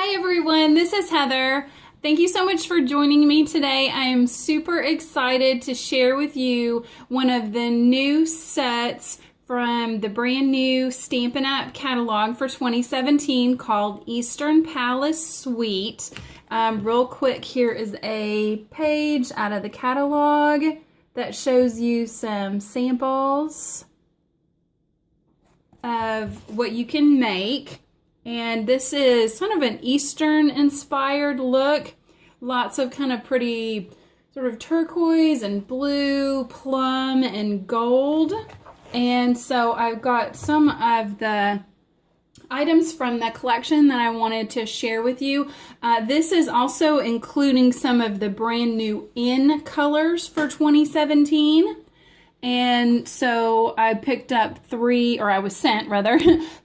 Hi everyone, this is Heather. Thank you so much for joining me today. I am super excited to share with you one of the new sets from the brand new Stampin' Up Catalog for 2017 called Eastern Palace Suite. Real quick, here is a page out of the catalog that shows you some samples of what you can make. And this is kind of an Eastern inspired look. Lots of kind of pretty sort of turquoise and blue, plum and gold. And so I've got some of the items from the collection that I wanted to share with you. This is also including some of the brand new in colors for 2017. And so I picked up I was sent rather,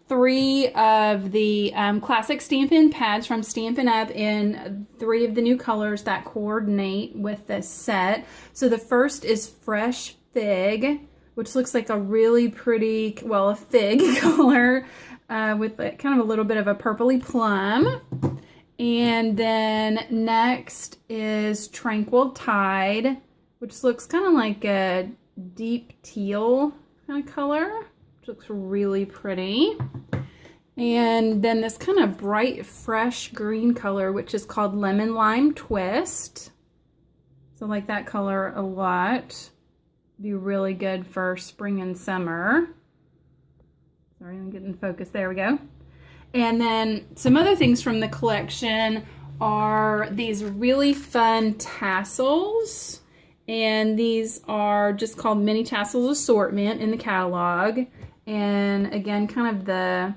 three of the classic Stampin' pads from Stampin' Up in three of the new colors that coordinate with this set. So the first is Fresh Fig, which looks like a really pretty, well, a fig color with kind of a little bit of a purpley plum. And then next is Tranquil Tide, which looks kind of like a deep teal kind of color, which looks really pretty. And then this kind of bright fresh green color, which is called Lemon Lime Twist. So I like that color a lot. Be really good for spring and summer. Sorry, I'm getting focused. There we go. And then some other things from the collection are these really fun tassels. And these are just called Mini Tassels Assortment in the catalog. And again, kind of the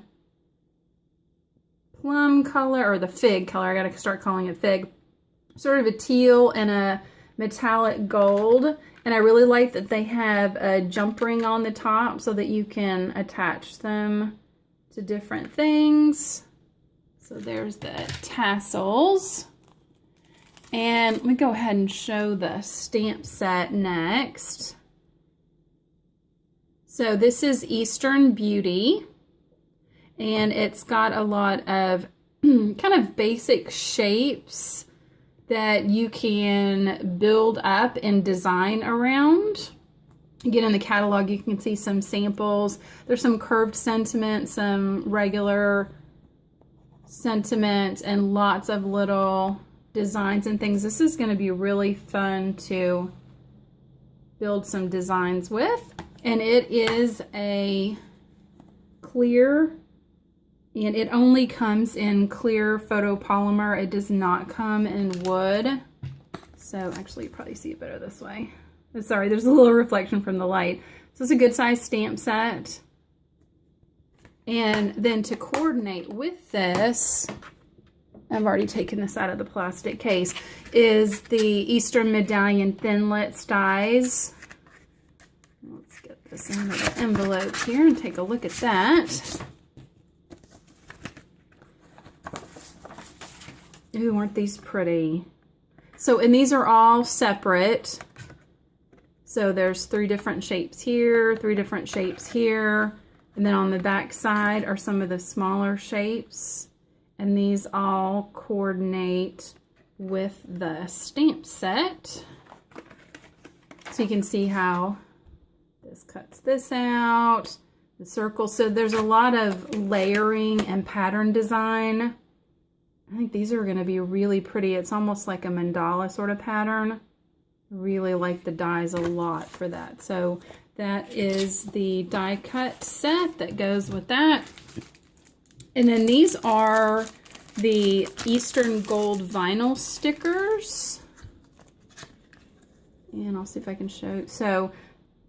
plum color, or the fig color, I gotta start calling it fig. Sort of a teal and a metallic gold. And I really like that they have a jump ring on the top so that you can attach them to different things. So there's the tassels. And let me go ahead and show the stamp set next. So this is Eastern Beauty, and it's got a lot of kind of basic shapes that you can build up and design around. Again, in the catalog you can see some samples. There's some curved sentiment, some regular sentiment, and lots of little designs and things. This is going to be really fun to build some designs with. And it is a clear, and it only comes in clear photopolymer. It does not come in wood. So actually you probably see it better this way. Sorry, there's a little reflection from the light. So it's a good size stamp set. And then to coordinate with this, I've already taken this out of the plastic case, is the Eastern Medallion Thinlits dies. Let's get this into the envelope here and take a look at that. Ooh, aren't these pretty? So, and these are all separate. So there's 3 different shapes here, 3 different shapes here, and then on the back side are some of the smaller shapes. And these all coordinate with the stamp set. So you can see how this cuts this out, the circle. So there's a lot of layering and pattern design. I think these are going to be really pretty. It's almost like a mandala sort of pattern. Really like the dies a lot for that. So that is the die cut set that goes with that. And then these are the Eastern Gold vinyl stickers. And I'll see if I can show. So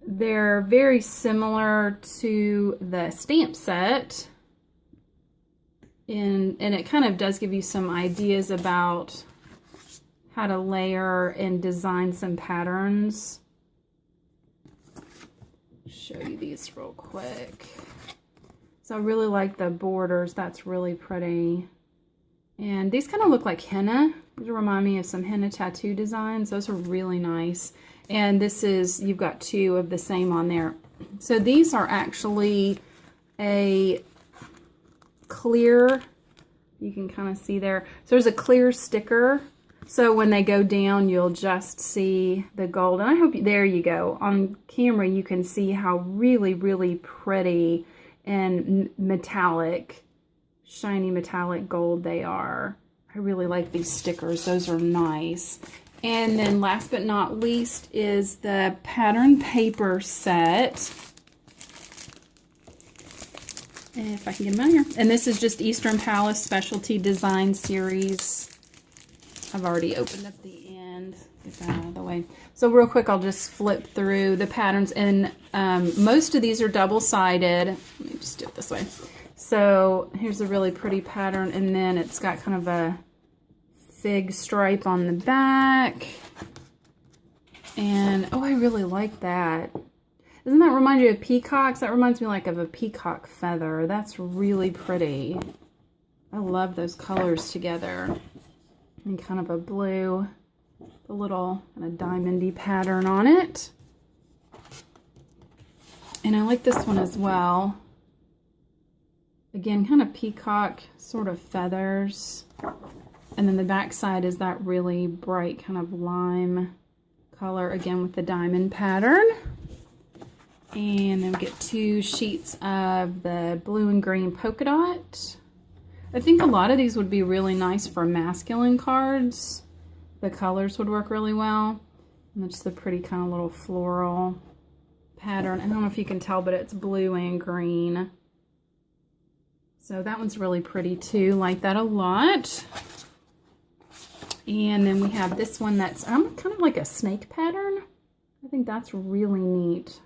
they're very similar to the stamp set. And it kind of does give you some ideas about how to layer and design some patterns. Show you these real quick. So I really like the borders. That's really pretty. And these kind of look like henna. These remind me of some henna tattoo designs. Those are really nice. And this is, you've got 2 of the same on there. So these are actually a clear You can kind of see there. So there's a clear sticker. So when they go down, you'll just see the gold. And I hope, there you go. On camera, you can see how really, really pretty and metallic, shiny metallic gold they are. I really like these stickers. Those are nice. And then last but not least is the pattern paper set. If I can get them out here. And this is just Eastern Palace Specialty Design Series. I've already opened up the end. Get that out of the way. So real quick, I'll just flip through the patterns. And most of these are double-sided. Let me just do it this way. So here's a really pretty pattern. And then it's got kind of a fig stripe on the back. And, oh, I really like that. Doesn't that remind you of peacocks? That reminds me like of a peacock feather. That's really pretty. I love those colors together. And kind of a blue, a little kind of diamondy pattern on it. And I like this one as well. Again, kind of peacock sort of feathers. And then the back side is that really bright kind of lime color, again with the diamond pattern. And then we get 2 sheets of the blue and green polka dot. I think a lot of these would be really nice for masculine cards. The colors would work really well. And it's the pretty kind of little floral pattern. I don't know if you can tell, but it's blue and green. So that one's really pretty too. Like that a lot. And then we have this one that's kind of like a snake pattern. I think that's really neat.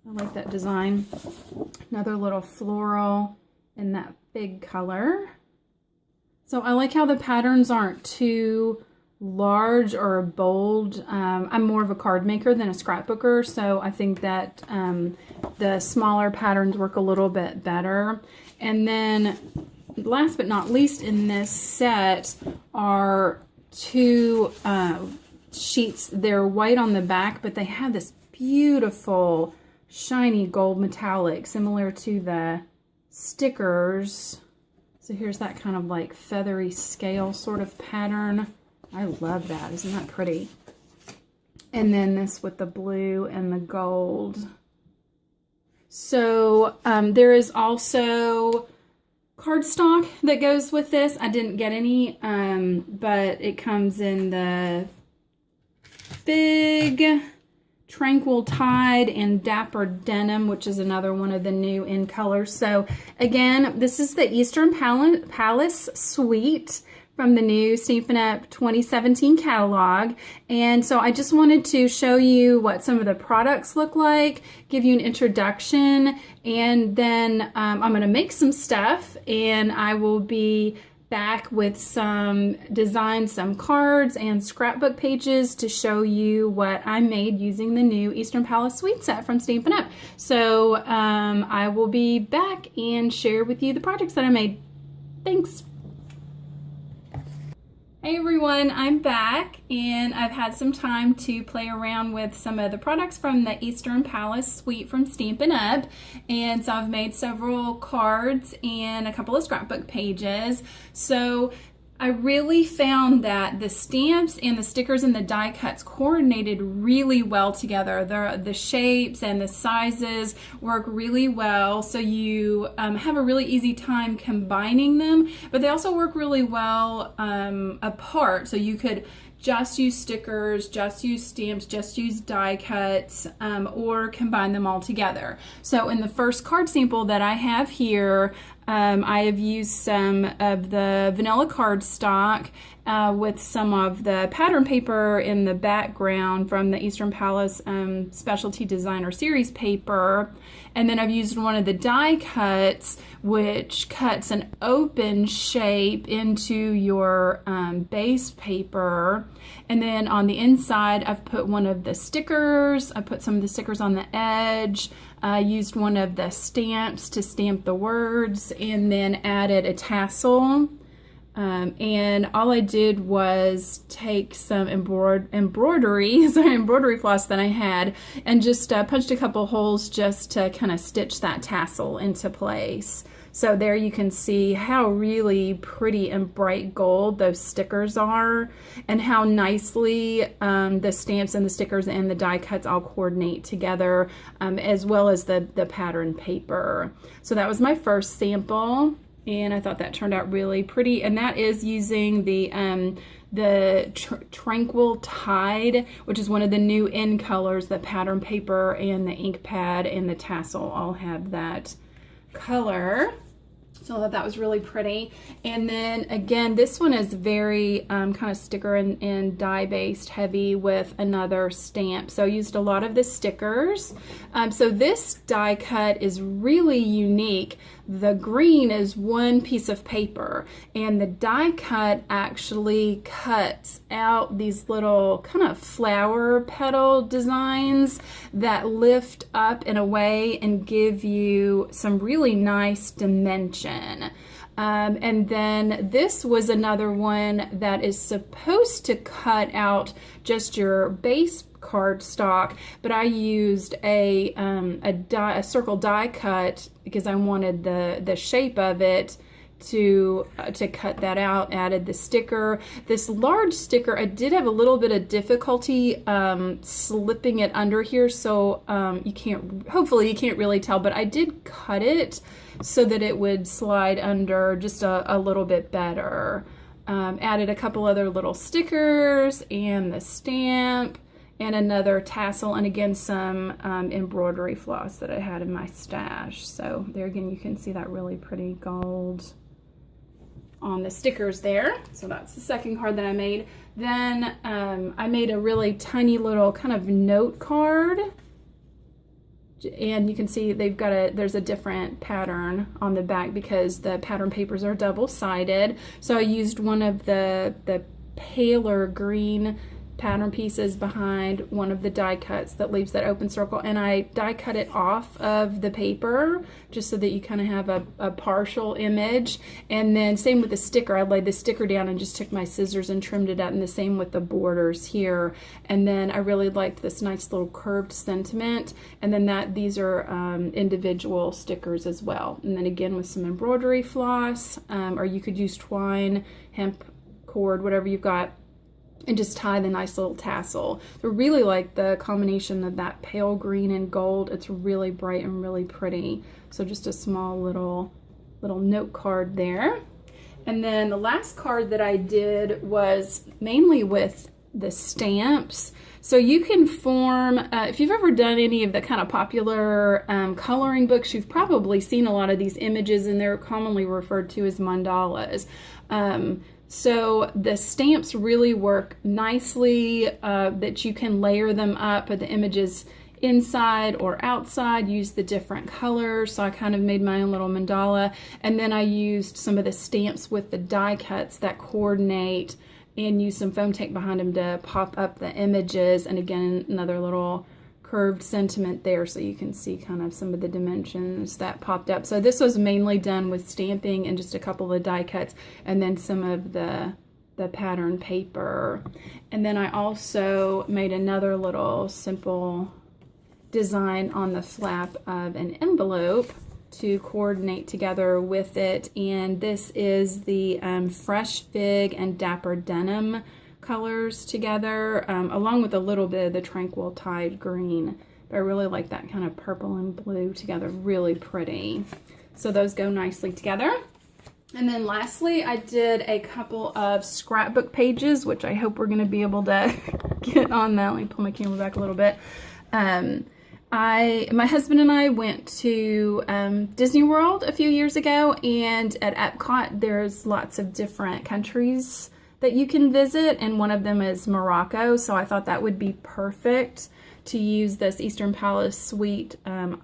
I like that design. Another little floral in that fig color. So I like how the patterns aren't too large or bold. I'm more of a card maker than a scrapbooker, so I think that the smaller patterns work a little bit better. And then last but not least in this set are 2 sheets. They're white on the back, but they have this beautiful shiny gold metallic similar to the stickers. So here's that kind of like feathery scale sort of pattern. I love that. Isn't that pretty? And then this with the blue and the gold. So there is also cardstock that goes with this. I didn't get any, but it comes in the Fig, Tranquil Tide, and Dapper Denim, which is another one of the new in colors. So again, this is the Eastern Palace Suite from the new Stampin' Up 2017 catalog. And so I just wanted to show you what some of the products look like, give you an introduction, and then I'm gonna make some stuff and I will be back with some designs, some cards, and scrapbook pages to show you what I made using the new Eastern Palace Suite set from Stampin' Up. So I will be back and share with you the projects that I made. Thanks. Hey everyone, I'm back and I've had some time to play around with some of the products from the Eastern Palace Suite from Stampin' Up. And so I've made several cards and a couple of scrapbook pages. So I really found that the stamps and the stickers and the die cuts coordinated really well together. The shapes and the sizes work really well, so you have a really easy time combining them, but they also work really well apart. So you could just use stickers, just use stamps, just use die cuts, or combine them all together. So in the first card sample that I have here, I have used some of the vanilla cardstock with some of the pattern paper in the background from the Eastern Palace Specialty Designer Series paper. And then I've used one of the die cuts, which cuts an open shape into your base paper. And then on the inside, I've put one of the stickers. I put some of the stickers on the edge. I used one of the stamps to stamp the words, and then added a tassel. And all I did was take some embroidery floss that I had, and just punched a couple holes just to kind of stitch that tassel into place. So there you can see how really pretty and bright gold those stickers are, and how nicely the stamps and the stickers and the die cuts all coordinate together, as well as the pattern paper. So that was my first sample, and I thought that turned out really pretty. And that is using the Tranquil Tide, which is one of the new in colors. The pattern paper and the ink pad and the tassel all have that color. So I thought that was really pretty. And then again, this one is very kind of sticker and die based heavy with another stamp. So I used a lot of the stickers. So this die cut is really unique. The green is one piece of paper, and the die cut actually cuts out these little kind of flower petal designs that lift up in a way and give you some really nice dimension. And then this was another one that is supposed to cut out just your base cardstock, but I used a circle die cut because I wanted the shape of it to cut that out. Added the sticker. This large sticker, I did have a little bit of difficulty slipping it under here, so hopefully you can't really tell, but I did cut it so that it would slide under just a little bit better. Added a couple other little stickers and the stamp and another tassel, and again some embroidery floss that I had in my stash. So there again you can see that really pretty gold on the stickers there. So that's the second card that I made. Then I made a really tiny little kind of note card, and you can see there's a different pattern on the back because the pattern papers are double-sided. So I used one of the paler green pattern pieces behind one of the die cuts that leaves that open circle, and I die cut it off of the paper just so that you kind of have a partial image. And then same with the sticker, I laid the sticker down and just took my scissors and trimmed it out, and the same with the borders here. And then I really liked this nice little curved sentiment, and then these are individual stickers as well. And then again with some embroidery floss, or you could use twine, hemp cord, whatever you've got, and just tie the nice little tassel. So really like the combination of that pale green and gold. It's really bright and really pretty. So just a small little note card there. And then the last card that I did was mainly with the stamps. So you can form, if you've ever done any of the kind of popular coloring books, you've probably seen a lot of these images, and they're commonly referred to as mandalas. So the stamps really work nicely, that you can layer them up with the images inside or outside, use the different colors. So I kind of made my own little mandala, and then I used some of the stamps with the die cuts that coordinate, and use some foam tape behind them to pop up the images. And again, another little curved sentiment there so you can see kind of some of the dimensions that popped up. So this was mainly done with stamping and just a couple of die cuts, and then some of the pattern paper. And then I also made another little simple design on the flap of an envelope to coordinate together with it, and this is the Fresh Fig and Dapper Denim colors together, along with a little bit of the Tranquil Tide green. But I really like that kind of purple and blue together, really pretty. So those go nicely together. And then lastly, I did a couple of scrapbook pages, which I hope we're going to be able to get on that. Let me pull my camera back a little bit. My husband and I went to Disney World a few years ago, and at Epcot there's lots of different countries that you can visit, and one of them is Morocco. So I thought that would be perfect to use this Eastern Palace Suite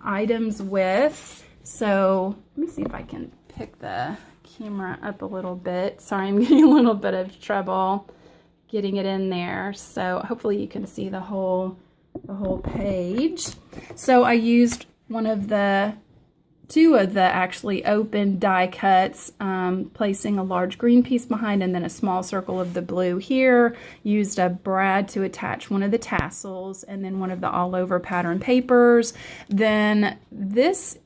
items with. So let me see if I can pick the camera up a little bit. Sorry, I'm getting a little bit of trouble getting it in there. So hopefully you can see the whole page. So I used two of the actually open die cuts, placing a large green piece behind and then a small circle of the blue here. Used a brad to attach one of the tassels, and then one of the all over pattern papers. Then this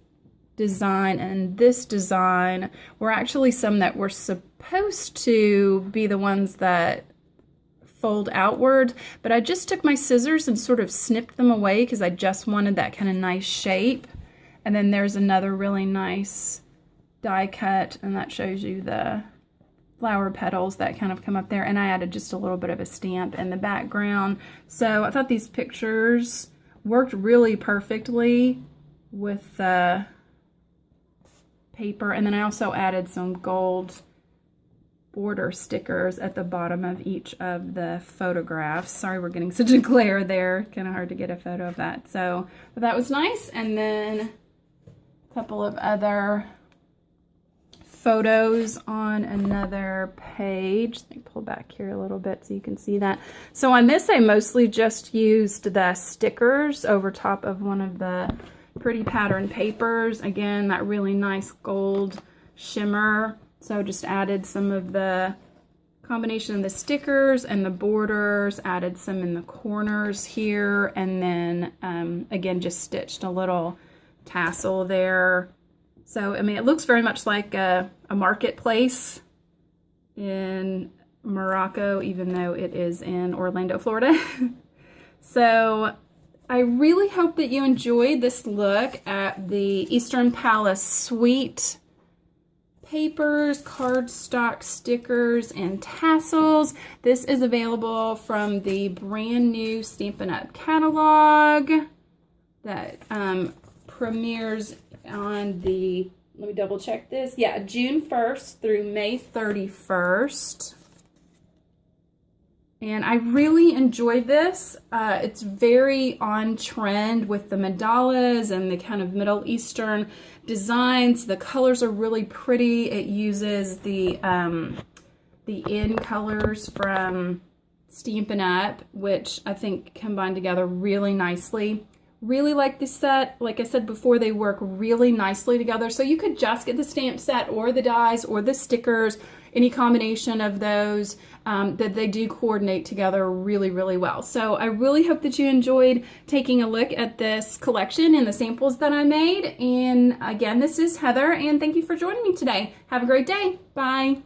design and this design were actually some that were supposed to be the ones that fold outward, but I just took my scissors and sort of snipped them away because I just wanted that kind of nice shape. And then there's another really nice die cut, and that shows you the flower petals that kind of come up there, and I added just a little bit of a stamp in the background. So I thought these pictures worked really perfectly with the paper, and then I also added some gold border stickers at the bottom of each of the photographs. Sorry we're getting such a glare there, kind of hard to get a photo of that. So but that was nice. And then a couple of other photos on another page. Let me pull back here a little bit so you can see that. So on this I mostly just used the stickers over top of one of the pretty pattern papers. Again, that really nice gold shimmer. So just added some of the combination of the stickers and the borders, added some in the corners here, and then again just stitched a little tassel there. So I mean, it looks very much like a marketplace in Morocco, even though it is in Orlando, Florida. So I really hope that you enjoyed this look at the Eastern Palace Suite papers, cardstock stickers, and tassels. This is available from the brand new Stampin' Up Catalog that premieres on the, let me double check this, yeah, June 1st through May 31st. And I really enjoyed this. It's very on trend with the mandalas and the kind of Middle Eastern designs. The colors are really pretty. It uses the in colors from Stampin' Up, which I think combine together really nicely. Really like this set. Like I said before, they work really nicely together. So you could just get the stamp set or the dies or the stickers, any combination of those, that they do coordinate together really, really well. So I really hope that you enjoyed taking a look at this collection and the samples that I made. And again, this is Heather, and thank you for joining me today. Have a great day. Bye.